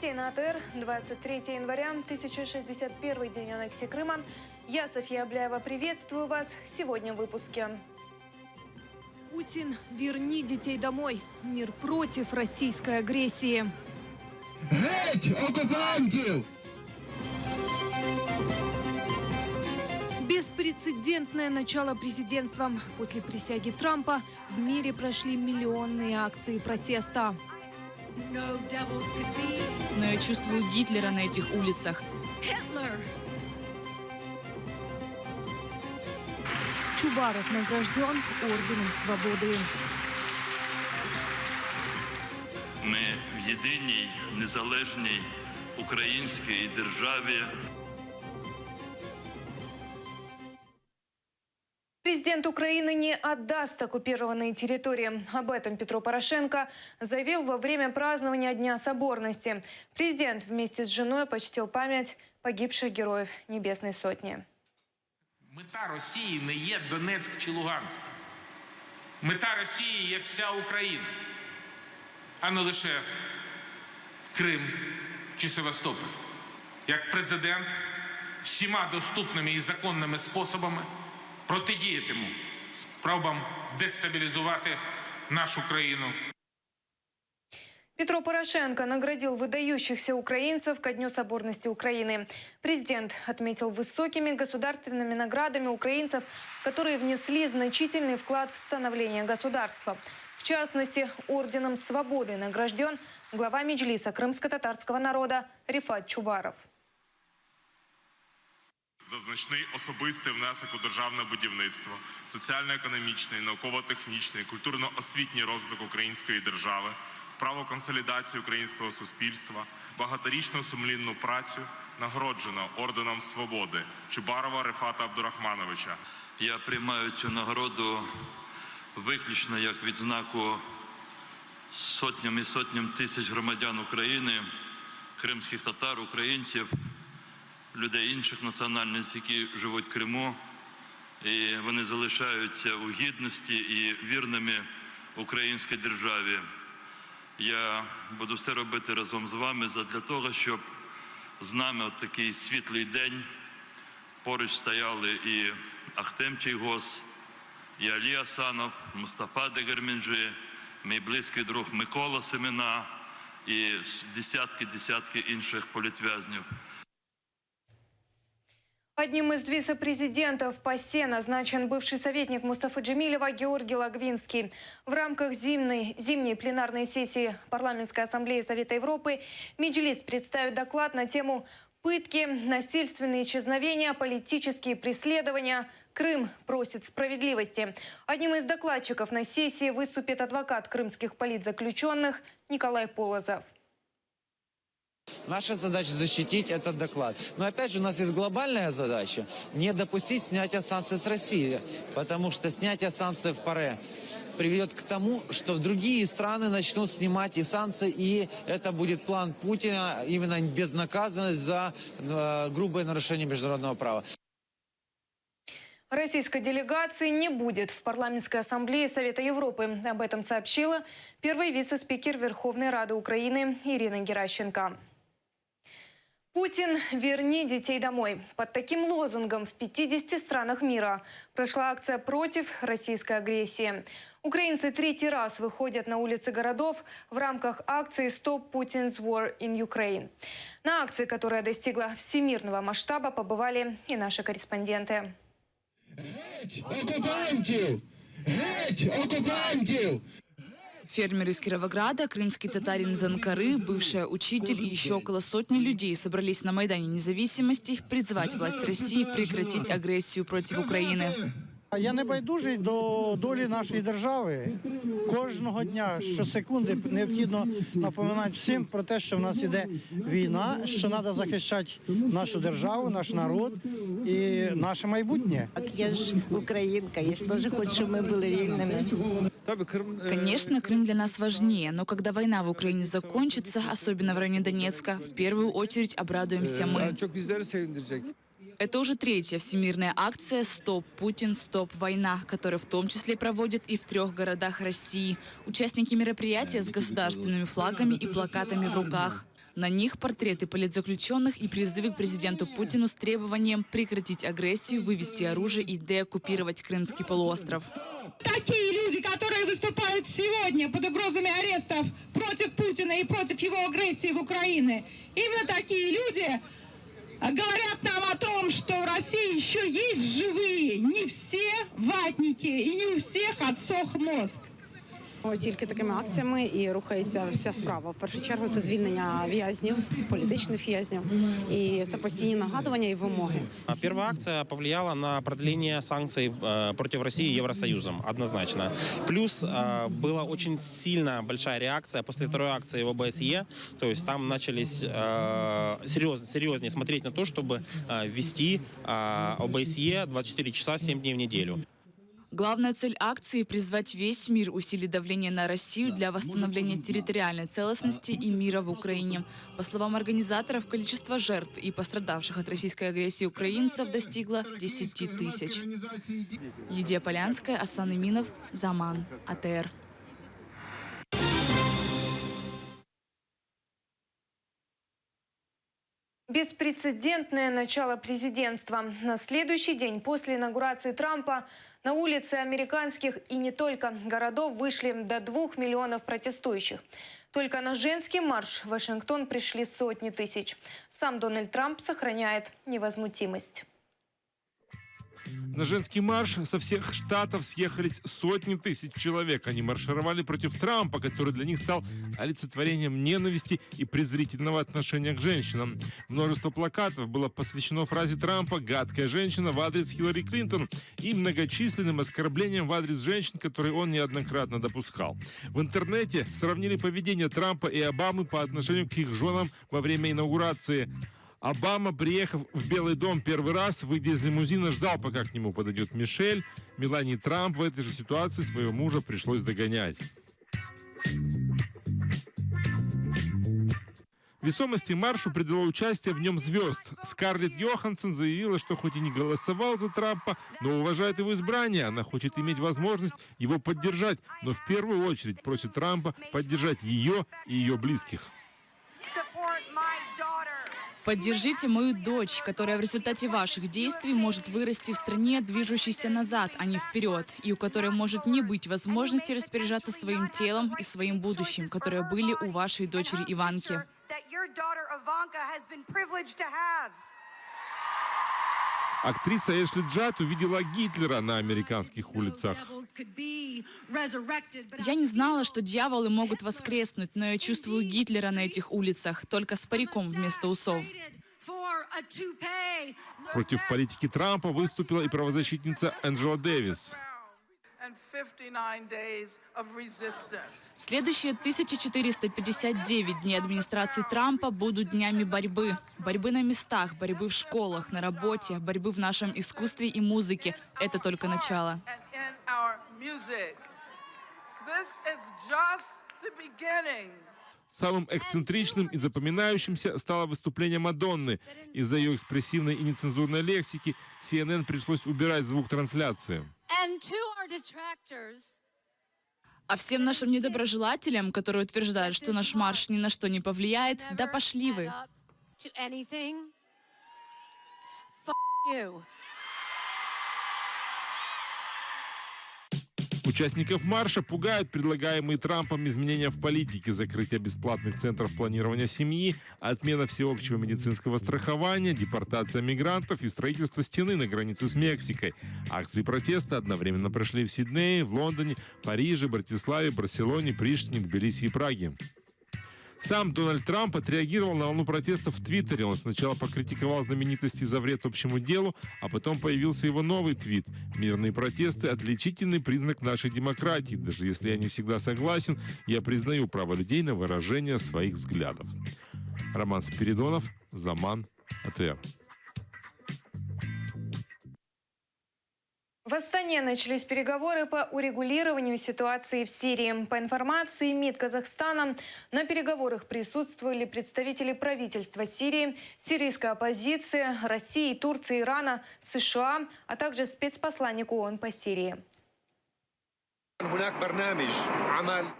новостей на АТР. 23 января, 1061 день аннексии Крыма. Я, София Абляева, приветствую вас. Сегодня в выпуске. Путин, верни детей домой. Мир против российской агрессии. Геть оккупантів! Беспрецедентное начало президентства. После присяги Трампа в мире прошли миллионные акции протеста. Но я чувствую Гитлера на этих улицах. Чубаров награжден Орденом Свободы. Ми в єдиній, незалежній українській державі. Президент Украины не отдаст оккупированные территории. Об этом Петро Порошенко заявил во время празднования Дня Соборности. Президент вместе с женой почтил память погибших героев Небесной Сотни. Мета Росії не є Донецьк чи Луганськ. Мета Росії є вся Україна, а не лише Крим чи Севастополь. Як президент всіма доступними і законними способами протидіятиму спробам дестабилизовать нашу країну. Петро Порошенко наградил выдающихся украинцев ко Дню Соборности Украины. Президент отметил высокими государственными наградами украинцев, которые внесли значительный вклад в становление государства. В частности, Орденом Свободы награжден глава Меджлиса крымско-татарского народа Рифат Чубаров. За значний особистий внесок у державне будівництво, соціально-економічний, науково-технічний, культурно-освітній розвиток української держави, справу консолідації українського суспільства, багаторічну сумлінну працю нагороджено Орденом Свободи Чубарова Рифата Абдурахмановича. Я приймаю цю нагороду виключно як відзнаку сотням і сотням тисяч громадян України, кримських татар, українців, людей інших національностей, які живуть в Криму, і вони залишаються у гідності і вірними українській державі. Я буду все робити разом з вами для того, щоб з нами от такий світлий день поруч стояли і Ахтем Чийгоз, і Алі Асанов, Мустафа Дегерменджи, мій близький друг Микола Семена і десятки інших політв'язнів. Одним из вице-президентов ПАСЕ назначен бывший советник Мустафы Джемилева Георгий Лагвинский. В рамках зимней пленарной сессии Парламентской ассамблеи Совета Европы Меджлис представит доклад на тему «Пытки, насильственные исчезновения, политические преследования. Крым просит справедливости». Одним из докладчиков на сессии выступит адвокат крымских политзаключенных Николай Полозов. Наша задача защитить этот доклад. Но опять же у нас есть глобальная задача не допустить снятия санкций с России. Потому что снятие санкций в ПАРЕ приведет к тому, что другие страны начнут снимать и санкции. И это будет план Путина, именно безнаказанность за грубое нарушение международного права. Российской делегации не будет в Парламентской ассамблее Совета Европы. Об этом сообщила первый вице-спикер Верховной Рады Украины Ирина Геращенко. Путин, верни детей домой. Под таким лозунгом в 50 странах мира прошла акция против российской агрессии. Украинцы третий раз выходят на улицы городов в рамках акции «Stop Putin's War in Ukraine». На акции, которая достигла всемирного масштаба, побывали и наши корреспонденты. Геть оккупантів! Геть оккупантів! Фермер из Кировограда, крымский татарин из Анкары, бывший учитель и еще около сотни людей собрались на Майдане Независимости призвать власть России прекратить агрессию против Украины. Я не байдужий до долі нашої держави. Кожного дня, щосекунди необхідно напоминати всім про те, що в нас іде війна, що треба захищати нашу державу, наш народ і наше майбутнє. Я ж українка, я ж теж хочу, щоб ми були вільними. Конечно, Крым для нас важнее, но когда война в Украине закончится, особенно в районе Донецка, в первую очередь обрадуемся мы. Это уже третья всемирная акция «Стоп Путин, стоп война», которую в том числе проводят и в 3 городах России. Участники мероприятия с государственными флагами и плакатами в руках. На них портреты политзаключенных и призывы к президенту Путину с требованием прекратить агрессию, вывести оружие и деоккупировать Крымский полуостров. Такие люди, которые выступают сегодня под угрозами арестов против Путина и против его агрессии в Украине, именно такие люди говорят нам о том, что в России еще есть живые, не все ватники и не у всех отсох мозг. Тільки такими акціями і рухається вся справа. В першу чергу це звільнення в'язнів, політичних в'язнів. І це постійні нагадування і вимоги. Первая акция повлияла на продление санкций против России Евросоюзом, однозначно. Плюс была очень сильная большая реакция после второй акции в ОБСЕ. То есть там начались серьезнее смотреть на то, чтобы ввести ОБСЕ 24 часа 7 дней в неделю. Главная цель акции – призвать весь мир усилить давление на Россию для восстановления территориальной целостности и мира в Украине. По словам организаторов, количество жертв и пострадавших от российской агрессии украинцев достигло 10 тысяч. Лидия Полянская, Асан Иминов, Заман, АТР. Беспрецедентное начало президентства. На следующий день после инаугурации Трампа на улицы американских и не только городов вышли до 2 миллионов протестующих. Только на женский марш в Вашингтон пришли сотни тысяч. Сам Дональд Трамп сохраняет невозмутимость. На женский марш со всех штатов съехались сотни тысяч человек. Они маршировали против Трампа, который для них стал олицетворением ненависти и презрительного отношения к женщинам. Множество плакатов было посвящено фразе Трампа «гадкая женщина» в адрес Хиллари Клинтон и многочисленным оскорблениям в адрес женщин, которые он неоднократно допускал. В интернете сравнили поведение Трампа и Обамы по отношению к их женам во время инаугурации. Обама, приехав в Белый дом первый раз, выйдя из лимузина, ждал, пока к нему подойдет Мишель. Мелании Трамп в этой же ситуации своего мужа пришлось догонять. Весомости маршу придало участие в нем звезд. Скарлетт Йоханссон заявила, что хоть и не голосовал за Трампа, но уважает его избрание. Она хочет иметь возможность его поддержать, но в первую очередь просит Трампа поддержать ее и ее близких. Поддержите мою дочь, которая в результате ваших действий может вырасти в стране, движущейся назад, а не вперед, и у которой может не быть возможности распоряжаться своим телом и своим будущим, которые были у вашей дочери Иванки. Актриса Эшли Джад увидела Гитлера на американских улицах. Я не знала, что дьяволы могут воскреснуть, но я чувствую Гитлера на этих улицах, только с париком вместо усов. Против политики Трампа выступила и правозащитница Анджела Дэвис. Следующие 1459 дней администрации Трампа будут днями борьбы. Борьбы на местах, борьбы в школах, на работе, борьбы в нашем искусстве и музыке. Это только начало. Самым эксцентричным и запоминающимся стало выступление Мадонны. Из-за ее экспрессивной и нецензурной лексики CNN пришлось убирать звук трансляции. А всем нашим недоброжелателям, которые утверждают, что наш марш ни на что не повлияет, да пошли вы. Участников марша пугают предлагаемые Трампом изменения в политике, закрытие бесплатных центров планирования семьи, отмена всеобщего медицинского страхования, депортация мигрантов и строительство стены на границе с Мексикой. Акции протеста одновременно прошли в Сиднее, в Лондоне, Париже, Братиславе, Барселоне, Приштине, Тбилиси и Праге. Сам Дональд Трамп отреагировал на волну протестов в Твиттере. Он сначала покритиковал знаменитости за вред общему делу, а потом появился его новый твит. «Мирные протесты – отличительный признак нашей демократии. Даже если я не всегда согласен, я признаю право людей на выражение своих взглядов». Роман Спиридонов, Заман, АТР. В Астане начались переговоры по урегулированию ситуации в Сирии. По информации МИД Казахстана, на переговорах присутствовали представители правительства Сирии, сирийской оппозиции, России, Турции, Ирана, США, а также спецпосланник ООН по Сирии.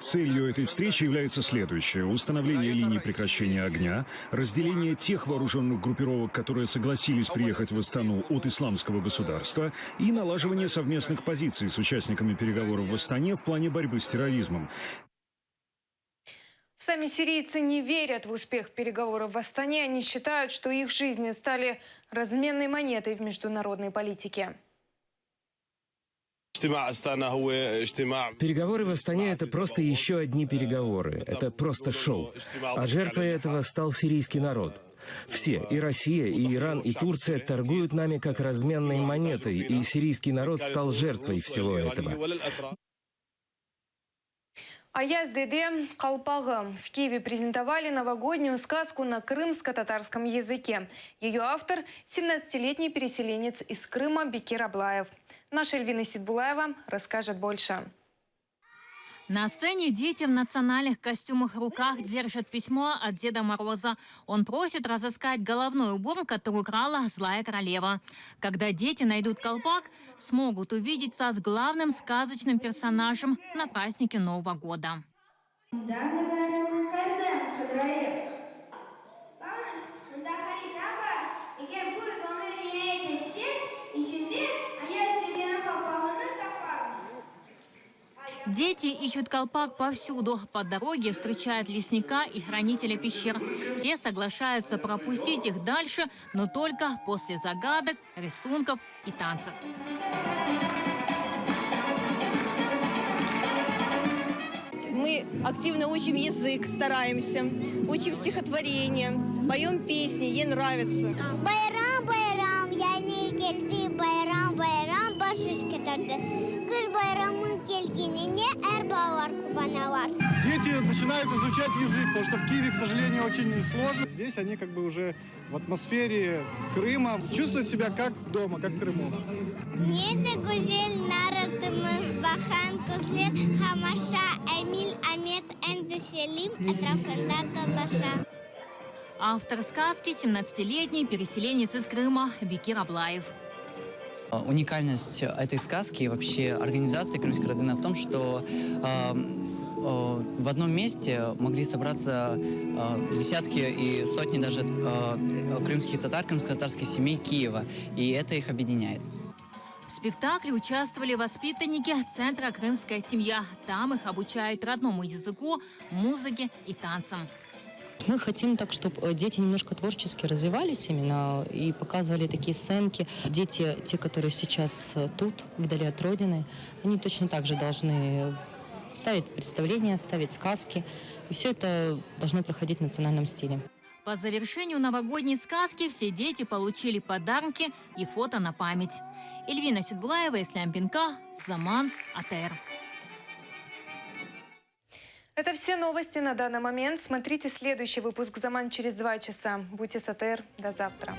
Целью этой встречи является следующее: установление линий прекращения огня, разделение тех вооруженных группировок, которые согласились приехать в Астану от исламского государства, и налаживание совместных позиций с участниками переговоров в Астане в плане борьбы с терроризмом. Сами сирийцы не верят в успех переговоров в Астане. Они считают, что их жизни стали разменной монетой в международной политике. Переговоры в Астане – это просто еще одни переговоры. Это просто шоу. А жертвой этого стал сирийский народ. Все, и Россия, и Иран, и Турция торгуют нами как разменной монетой, и сирийский народ стал жертвой всего этого. Аяз Деде «Колпагы». В Киеве презентовали новогоднюю сказку на крымско-татарском языке. Ее автор – 17-летний переселенец из Крыма Бекир Аблаев. Наша Эльвина Сидбулаева расскажет больше. На сцене дети в национальных костюмах в руках держат письмо от Деда Мороза. Он просит разыскать головной убор, который украла злая королева. Когда дети найдут колпак, смогут увидеться с главным сказочным персонажем на празднике Нового года. Дети ищут колпак повсюду. По дороге встречают лесника и хранителя пещер. Те соглашаются пропустить их дальше, но только после загадок, рисунков и танцев. Мы активно учим язык, стараемся, учим стихотворение, поем песни, ей нравится. Байрам, байрам, я не кельти, байрам, байрам, башишки тарды. Кыш байрамы келькини, не эрбалар куванавар. Дети начинают изучать язык, потому что в Киеве, к сожалению, очень сложно. Здесь они как бы уже в атмосфере Крыма, чувствуют себя как дома, как в Крыму. Неде гузель наратымыз бахан кузле хамаша Эмиль Амет Эндуселим этрafında dolaşа. Автор сказки – 17-летний переселенец из Крыма Бекир Аблаев. Уникальность этой сказки и вообще организации Крымской Родины в том, что в одном месте могли собраться десятки и сотни даже крымских татар, крымско-татарских семей Киева, и это их объединяет. В спектакле участвовали воспитанники Центра «Крымская семья». Там их обучают родному языку, музыке и танцам. Мы хотим так, чтобы дети немножко творчески развивались именно и показывали такие сценки. Дети, те, которые сейчас тут, вдали от родины, они точно так же должны ставить представления, ставить сказки. И все это должно проходить в национальном стиле. По завершению новогодней сказки все дети получили подарки и фото на память. Эльвина Сидбулаева, Ислам Пинка, Заман, АТР. Это все новости на данный момент. Смотрите следующий выпуск «Заман» через 2 часа. Будьте с АТР. До завтра.